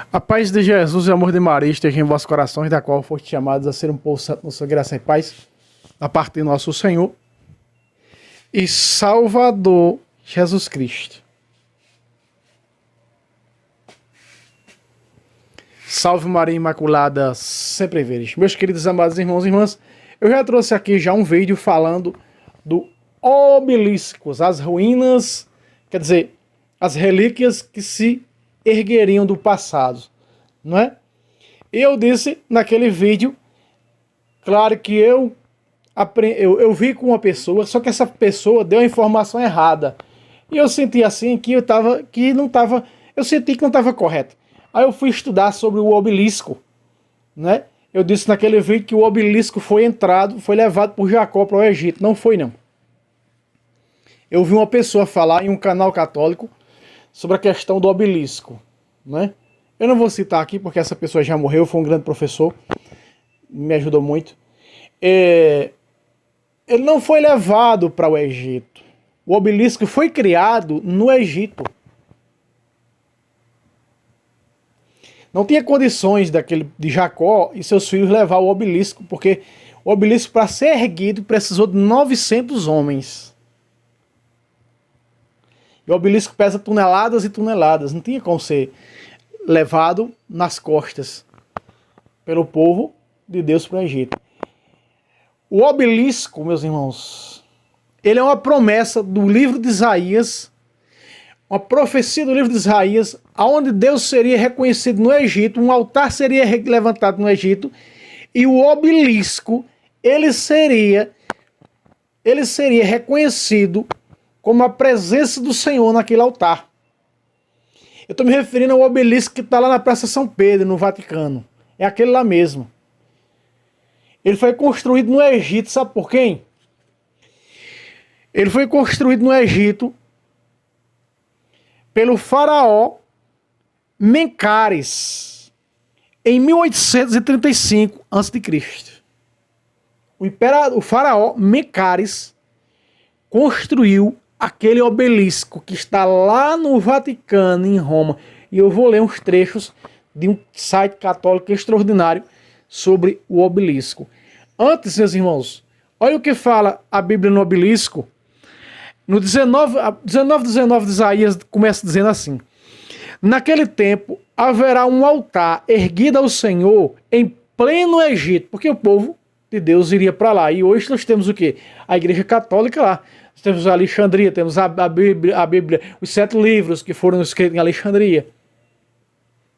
A paz de Jesus e o amor de Maria estejam em vossos corações, da qual foste chamados a ser um povo santo na sua graça e paz, da parte de nosso Senhor e Salvador Jesus Cristo. Salve Maria Imaculada, sempre veres. Meus queridos amados irmãos e irmãs, eu já trouxe aqui já um vídeo falando do obeliscos, as ruínas, quer dizer, as relíquias que se ergueriam do passado, não é? E eu disse naquele vídeo, claro que eu vi com uma pessoa, só que essa pessoa deu a informação errada. E eu senti assim que eu senti que não estava correto. Aí eu fui estudar sobre o obelisco, né? Eu disse naquele vídeo que o obelisco foi levado por Jacó para o Egito. Não foi, não. Eu vi uma pessoa falar em um canal católico sobre a questão do obelisco, né? Eu não vou citar aqui porque essa pessoa já morreu, foi um grande professor, me ajudou muito. Ele não foi levado para o Egito. O obelisco foi criado no Egito. Não tinha condições de Jacó e seus filhos levar o obelisco, porque o obelisco, para ser erguido, precisou de 900 homens. E o obelisco pesa toneladas e toneladas. Não tinha como ser levado nas costas pelo povo de Deus para o Egito. O obelisco, meus irmãos, ele é uma promessa do livro de Isaías, uma profecia do livro de Isaías, onde Deus seria reconhecido no Egito, um altar seria levantado no Egito, e o obelisco, ele seria reconhecido como a presença do Senhor naquele altar. Eu estou me referindo ao obelisco que está lá na Praça São Pedro, no Vaticano. É aquele lá mesmo. Ele foi construído no Egito, sabe por quem? Ele foi construído no Egito pelo faraó Mencares, em 1835 a.C. O faraó Mencares construiu aquele obelisco que está lá no Vaticano, em Roma. E eu vou ler uns trechos de um site católico extraordinário sobre o obelisco. Antes, meus irmãos, olha o que fala a Bíblia no obelisco. No 19 de Isaías começa dizendo assim: naquele tempo haverá um altar erguido ao Senhor em pleno Egito, porque o povo de Deus iria para lá. E hoje nós temos o quê? A Igreja Católica lá. Nós temos a Alexandria, temos a Bíblia, os 7 livros que foram escritos em Alexandria.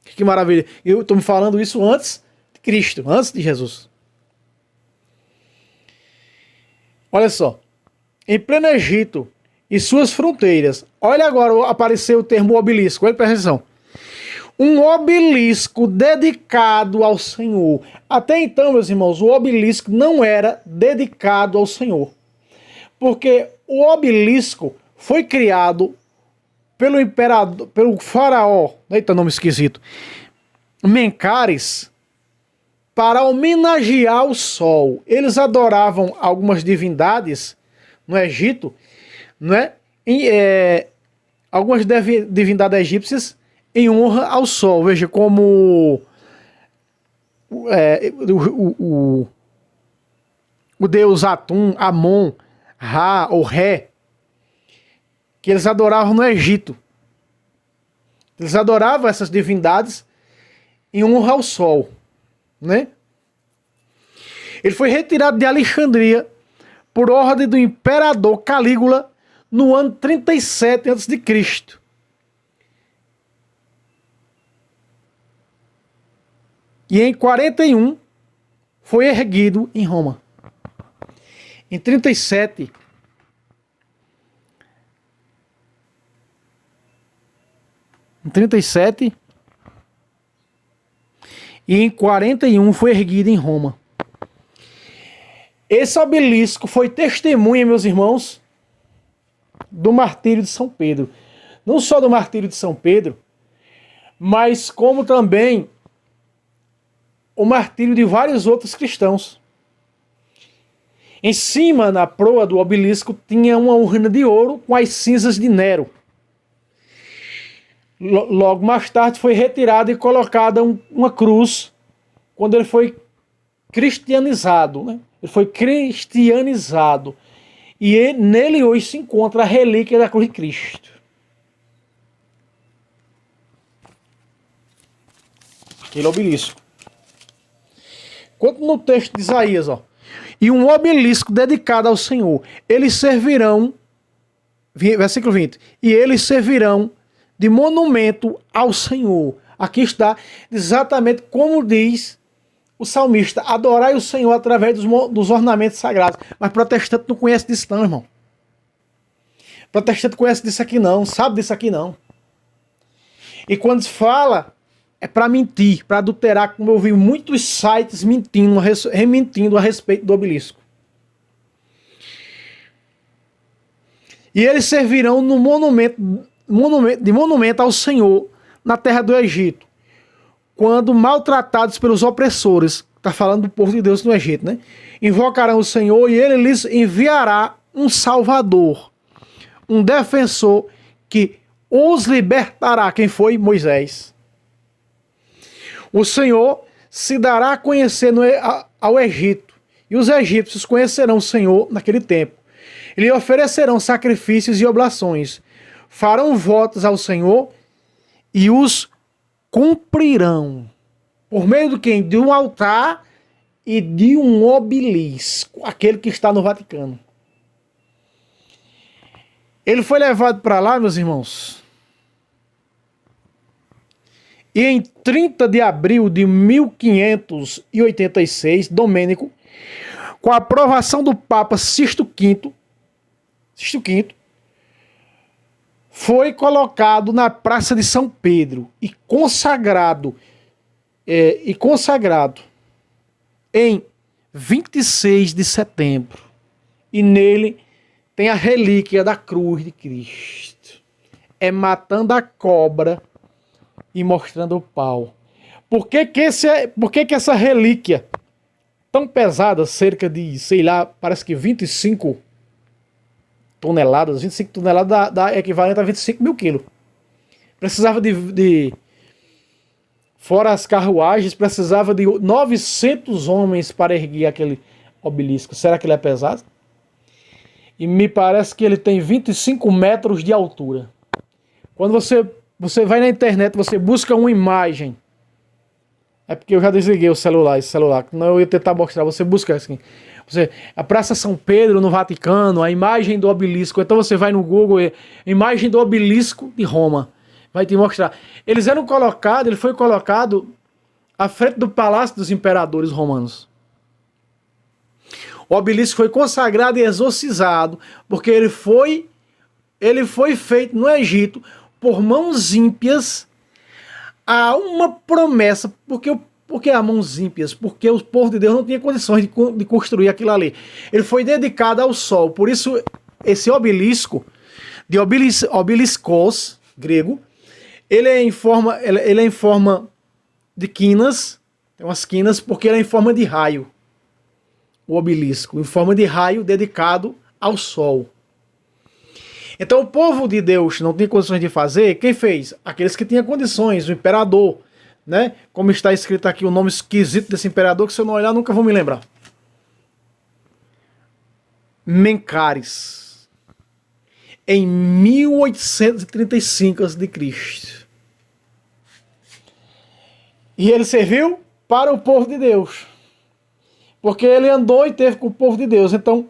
Que maravilha. Eu estou me falando isso antes de Cristo, antes de Jesus. Olha só. Em pleno Egito e suas fronteiras. Olha agora, apareceu o termo obelisco. Olha, presta atenção. Um obelisco dedicado ao Senhor. Até então, meus irmãos, o obelisco não era dedicado ao Senhor. Porque o obelisco foi criado pelo imperador, pelo faraó, eita, nome esquisito, Mencares, para homenagear o sol. Eles adoravam algumas divindades no Egito, né? Algumas divindades egípcias em honra ao sol. Veja, como o deus Atum, Amon, Ra ou Ré, que eles adoravam no Egito. Eles adoravam essas divindades em honra ao sol, né? Ele foi retirado de Alexandria por ordem do imperador Calígula no ano 37 a.C. E em 41 foi erguido em Roma. Em 37 e em 41 foi erguido em Roma. Esse obelisco foi testemunha, meus irmãos, do martírio de São Pedro. Não só do martírio de São Pedro, mas como também o martírio de vários outros cristãos. Em cima, na proa do obelisco, tinha uma urna de ouro com as cinzas de Nero. Logo mais tarde foi retirada e colocada uma cruz quando ele foi cristianizado, né? Ele foi cristianizado. E nele hoje se encontra a relíquia da cruz de Cristo. Aquele obelisco. Quanto no texto de Isaías, ó. E um obelisco dedicado ao Senhor. Eles servirão, versículo 20, e eles servirão de monumento ao Senhor. Aqui está exatamente como diz o salmista: adorai o Senhor através dos ornamentos sagrados. Mas protestante não conhece disso não, irmão. Protestante conhece disso aqui não, sabe disso aqui não. E quando se fala, é para mentir, para adulterar, como eu vi muitos sites rementindo a respeito do obelisco. E eles servirão no de monumento ao Senhor na terra do Egito, quando maltratados pelos opressores. Está falando do povo de Deus no Egito, né? Invocarão o Senhor e ele lhes enviará um salvador, um defensor que os libertará. Quem foi? Moisés. O Senhor se dará a conhecer ao Egito, e os egípcios conhecerão o Senhor naquele tempo. Lhe oferecerão sacrifícios e oblações, farão votos ao Senhor e os cumprirão. Por meio de quem? De um altar e de um obelisco, aquele que está no Vaticano. Ele foi levado para lá, meus irmãos, e em 30 de abril de 1586, Domênico, com a aprovação do Papa Sisto V, foi colocado na Praça de São Pedro e consagrado em 26 de setembro. E nele tem a relíquia da cruz de Cristo. É matando a cobra e mostrando o pau. Por que essa relíquia tão pesada, cerca de, sei lá, parece que 25 toneladas, 25 toneladas dá equivalente a 25 mil quilos. Precisava fora as carruagens, precisava de 900 homens para erguer aquele obelisco. Será que ele é pesado? E me parece que ele tem 25 metros de altura. Quando você vai na internet, você busca uma imagem. É porque eu já desliguei esse celular. Não, eu ia tentar mostrar. Você busca assim. A Praça São Pedro, no Vaticano, a imagem do obelisco. Então você vai no Google, imagem do obelisco de Roma. Vai te mostrar. Ele foi colocado à frente do Palácio dos Imperadores Romanos. O obelisco foi consagrado e exorcizado, porque ele foi feito no Egito por mãos ímpias a uma promessa. Porque há mãos ímpias? Porque o povo de Deus não tinha condições de construir aquilo ali. Ele foi dedicado ao sol. Por isso, esse obelisco, de obeliskos, grego, ele é em forma de quinas, tem umas quinas, porque ele é em forma de raio. O obelisco, em forma de raio dedicado ao sol. Então o povo de Deus não tinha condições de fazer, quem fez? Aqueles que tinham condições, o imperador, né? Como está escrito aqui o nome esquisito desse imperador, que se eu não olhar nunca vou me lembrar. Mencares. Em 1835 a.C. E ele serviu para o povo de Deus. Porque ele andou e teve com o povo de Deus. Então,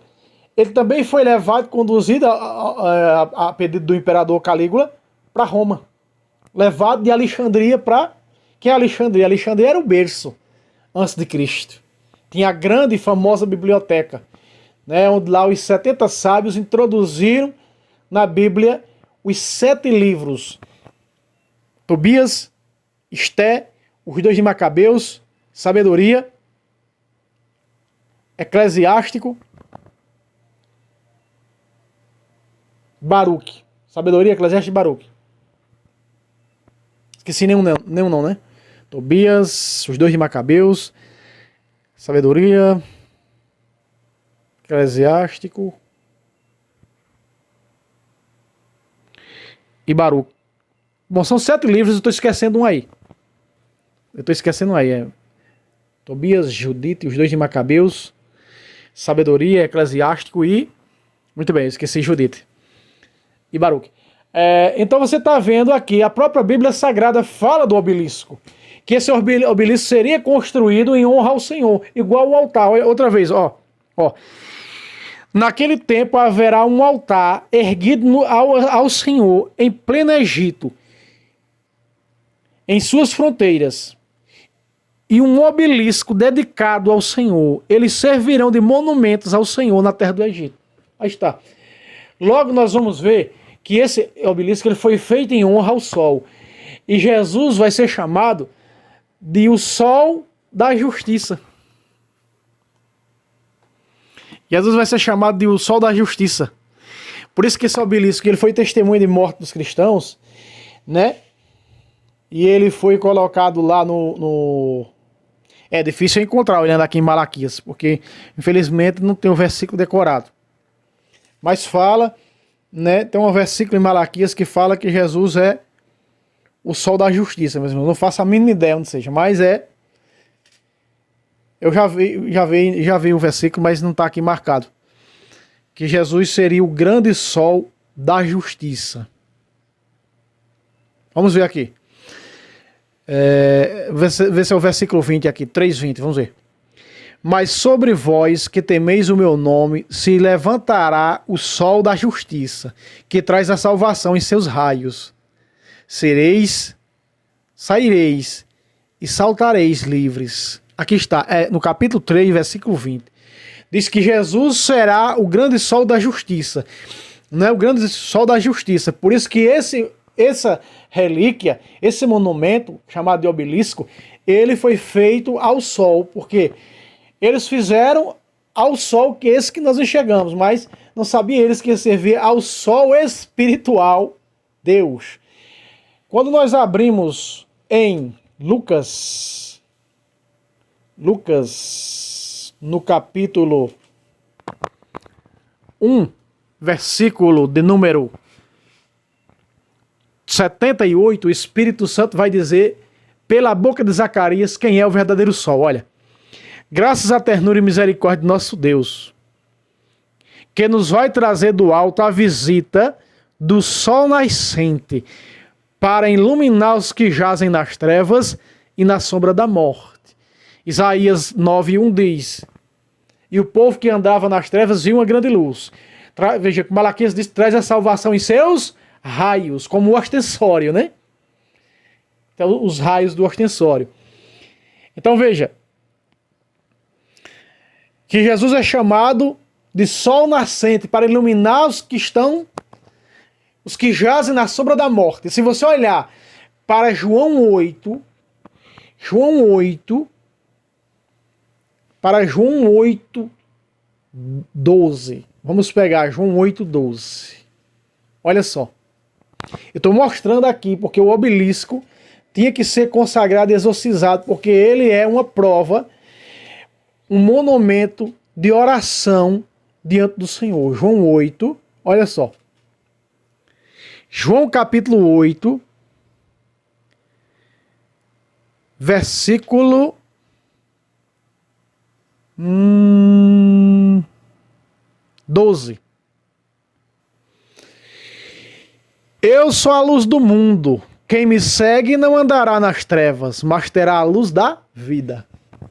ele também foi levado, conduzido a pedido do imperador Calígula, para Roma. Levado de Alexandria para... Quem é Alexandria? Alexandria era o berço antes de Cristo. Tinha a grande e famosa biblioteca, né, onde lá os 70 sábios introduziram na Bíblia os 7 livros. Tobias, Esté, os 2 de Macabeus, Sabedoria, Eclesiástico, Baruque. Sabedoria, Eclesiástico e Baruque. Esqueci nenhum não, né? Tobias, os 2 de Macabeus, Sabedoria, Eclesiástico e Baruque. Bom, são 7 livros, eu estou esquecendo um aí. Tobias, Judite, os 2 de Macabeus, Sabedoria, Eclesiástico e... Muito bem, eu esqueci Judite. E Baruque. Então você está vendo aqui, a própria Bíblia Sagrada fala do obelisco. Que esse obelisco seria construído em honra ao Senhor, igual o altar. Olha, outra vez, ó. Naquele tempo haverá um altar erguido ao Senhor em pleno Egito, em suas fronteiras, e um obelisco dedicado ao Senhor. Eles servirão de monumentos ao Senhor na terra do Egito. Aí está. Logo nós vamos ver que esse obelisco ele foi feito em honra ao sol. E Jesus vai ser chamado de o sol da justiça. Jesus vai ser chamado de o sol da justiça. Por isso que esse obelisco ele foi testemunha de morte dos cristãos, né? E ele foi colocado lá no... É difícil encontrar olhando aqui em Malaquias, porque infelizmente não tem o versículo decorado. Mas fala, né? Tem um versículo em Malaquias que fala que Jesus é o sol da justiça, meus irmãos. Não faço a mínima ideia onde seja, mas é... Eu já vi o versículo, mas não está aqui marcado. Que Jesus seria o grande sol da justiça. Vamos ver aqui. Vê se é o versículo 20 aqui, 3:20, vamos ver. Mas sobre vós que temeis o meu nome, se levantará o sol da justiça, que traz a salvação em seus raios. Saireis e saltareis livres. Aqui está, no capítulo 3, versículo 20. Diz que Jesus será o grande sol da justiça. Não é o grande sol da justiça. Por isso que essa relíquia, esse monumento, chamado de obelisco, ele foi feito ao sol. Porque eles fizeram ao sol que esse que nós enxergamos, mas não sabiam eles que ia servir ao sol espiritual, Deus. Quando nós abrimos em Lucas, no capítulo 1, versículo de número 78, o Espírito Santo vai dizer, pela boca de Zacarias, quem é o verdadeiro sol. Olha, graças à ternura e misericórdia de nosso Deus, que nos vai trazer do alto a visita do sol nascente, para iluminar os que jazem nas trevas e na sombra da morte. Isaías 9:1 diz, e o povo que andava nas trevas viu uma grande luz. Veja, Malaquias diz, traz a salvação em seus raios, como o ostensório, né? Então, os raios do ostensório. Então, veja, que Jesus é chamado de sol nascente para iluminar os que jazem na sombra da morte. E se você olhar para João 8, para João 8:12. Vamos pegar João 8:12. Olha só. Eu estou mostrando aqui porque o obelisco tinha que ser consagrado e exorcizado, porque ele é uma prova, um monumento de oração diante do Senhor. João 8, olha só. João capítulo 8, versículo 12. Eu sou a luz do mundo. Quem me segue não andará nas trevas, mas terá a luz da vida.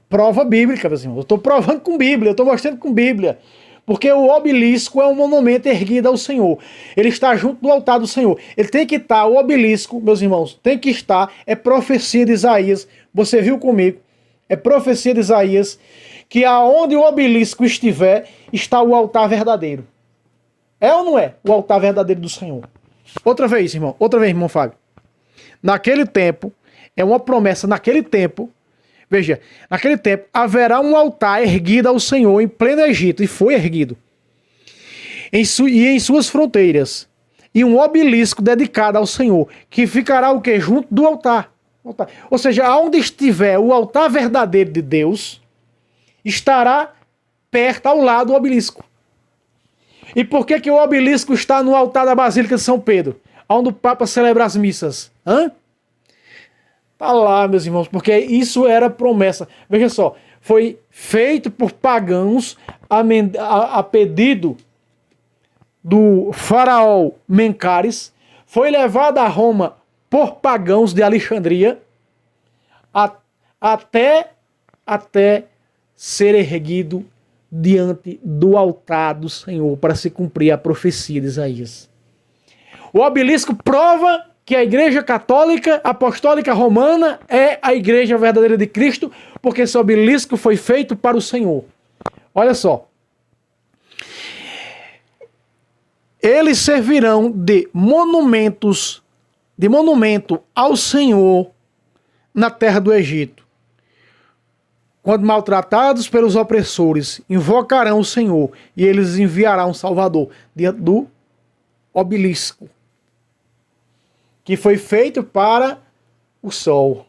Prova bíblica, meu senhor. Eu estou provando com Bíblia, eu estou mostrando com Bíblia. Porque o obelisco é um monumento erguido ao Senhor. Ele está junto do altar do Senhor. Ele tem que estar, o obelisco, meus irmãos, tem que estar, é profecia de Isaías. Você viu comigo? É profecia de Isaías que aonde o obelisco estiver, está o altar verdadeiro. É ou não é o altar verdadeiro do Senhor? Outra vez, irmão Fábio. Naquele tempo, é uma promessa, naquele tempo, veja, naquele tempo haverá um altar erguido ao Senhor em pleno Egito, e foi erguido, e em suas fronteiras, e um obelisco dedicado ao Senhor, que ficará o quê? Junto do altar. Ou seja, aonde estiver o altar verdadeiro de Deus, estará perto, ao lado do obelisco. E por que o obelisco está no altar da Basílica de São Pedro? onde o Papa celebra as missas. Hã? Tá lá, meus irmãos, porque isso era promessa. Veja só, foi feito por pagãos a pedido do faraó Mencares, foi levado a Roma por pagãos de Alexandria, até ser erguido diante do altar do Senhor para se cumprir a profecia de Isaías. O obelisco prova que a Igreja Católica Apostólica Romana é a Igreja verdadeira de Cristo, porque esse obelisco foi feito para o Senhor. Olha só. Eles servirão de monumento ao Senhor na terra do Egito. Quando maltratados pelos opressores, invocarão o Senhor e eles enviarão um Salvador diante do obelisco, que foi feito para o sol.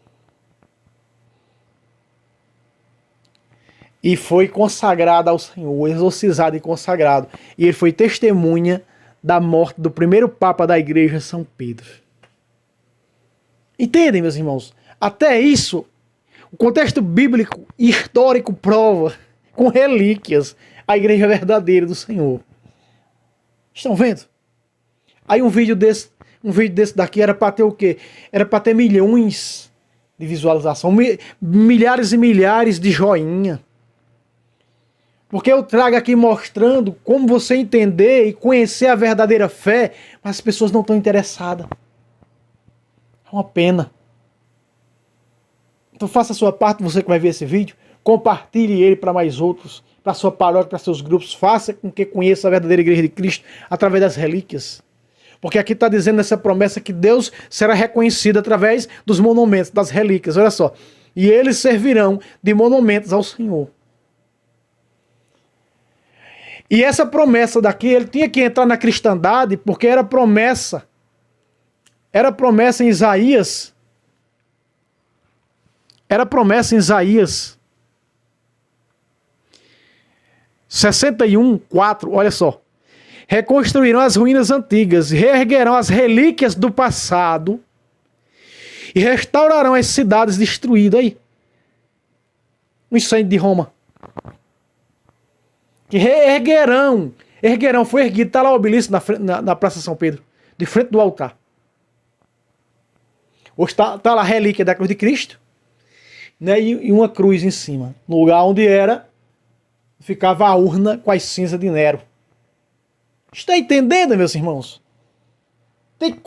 E foi consagrado ao Senhor, exorcizado e consagrado. E ele foi testemunha da morte do primeiro Papa da Igreja, São Pedro. Entendem, meus irmãos? Até isso, o contexto bíblico e histórico prova, com relíquias, a Igreja verdadeira do Senhor. Estão vendo? Aí um vídeo desse daqui era para ter o quê? Era para ter milhões de visualização, milhares e milhares de joinha. Porque eu trago aqui mostrando como você entender e conhecer a verdadeira fé, mas as pessoas não estão interessadas. É uma pena. Então faça a sua parte, você que vai ver esse vídeo, compartilhe ele para mais outros, para sua paróquia, para seus grupos, faça com que conheça a verdadeira Igreja de Cristo através das relíquias. Porque aqui está dizendo essa promessa que Deus será reconhecido através dos monumentos, das relíquias, olha só. E eles servirão de monumentos ao Senhor. E essa promessa daqui, ele tinha que entrar na cristandade, porque era promessa em Isaías. Era promessa em Isaías 61:4, olha só. Reconstruirão as ruínas antigas, reerguerão as relíquias do passado e restaurarão as cidades destruídas. Aí, o incêndio de Roma. Que reerguerão, foi erguido, está lá o obelisco na Praça São Pedro, de frente do altar. Hoje está lá a relíquia da cruz de Cristo, né, e uma cruz em cima, no lugar onde ficava a urna com as cinzas de Nero. Está entendendo, meus irmãos? Tem que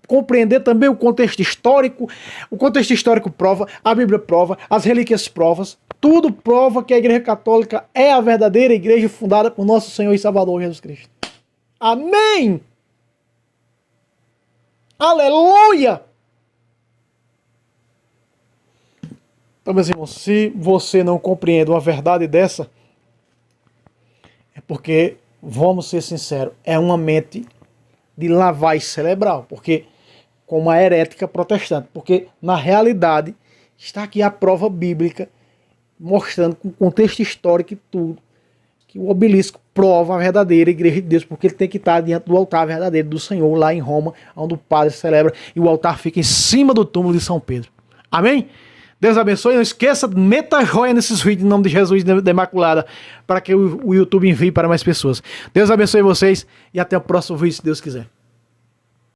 compreender também o contexto histórico. O contexto histórico prova, a Bíblia prova, as relíquias provam. Tudo prova que a Igreja Católica é a verdadeira igreja fundada por nosso Senhor e Salvador Jesus Cristo. Amém! Aleluia! Então, meus irmãos, se você não compreende uma verdade dessa, é porque, vamos ser sinceros, é uma mente de lavagem cerebral, porque com uma herética protestante, porque na realidade está aqui a prova bíblica mostrando com contexto histórico e tudo, que o obelisco prova a verdadeira igreja de Deus, porque ele tem que estar diante do altar verdadeiro do Senhor, lá em Roma, onde o padre celebra, e o altar fica em cima do túmulo de São Pedro. Amém? Deus abençoe, não esqueça, meta joia nesses vídeos em nome de Jesus da Imaculada, para que o YouTube envie para mais pessoas. Deus abençoe vocês e até o próximo vídeo, se Deus quiser.